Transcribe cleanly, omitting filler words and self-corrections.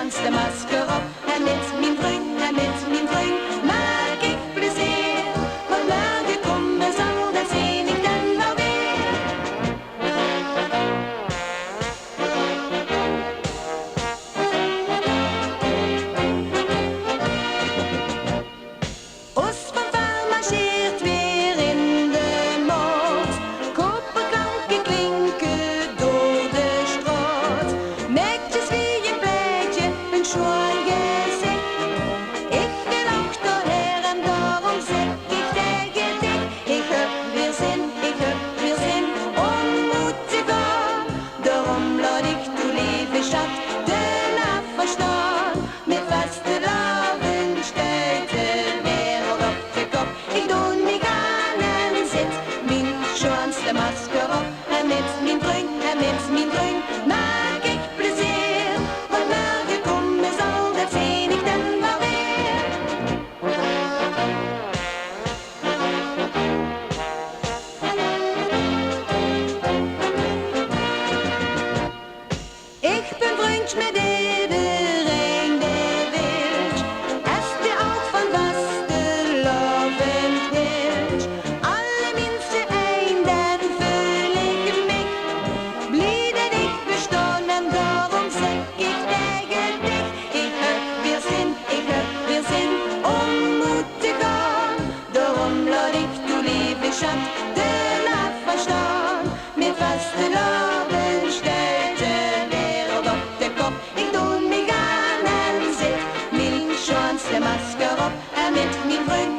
chans de masker op. En met mijn vriend maak ik plezier. Want morgen komen zal, dan zie ik dan wel weer. Os van Vaal marcheert weer in de moord. Koperklanken klinken door de straat. Netjes wie een pleitje, een schoon gezicht. Ik wil achterher en daarom zeg ik tegen dich. Ik heb weer zin om moet te gaan. Daarom laat ik toe leven schat de nacht verstaan. Met vaste laven stuit de wereld op de kop. Ik doe niet aan en zit mijn schoonste masker op. En met mijn vriend maak ik plezier. Want morgen komen zal, dat zie ik dan wel weer. Ik ben vriend met iedereen die wilt. Als de ook van vaste lovend hield. Alle mensen één, dan voel ik mich blij dat ik bestaan. En daarom zeg ik tegen dich. Ik heb weer zin om moet te gaan. Daarom laat ik toe lieve schat de nacht verstaan. Met vaste loven stuit de wereld op de kop. Ik doe mij aan en zit mijn schoonste masker op. En met mijn vriend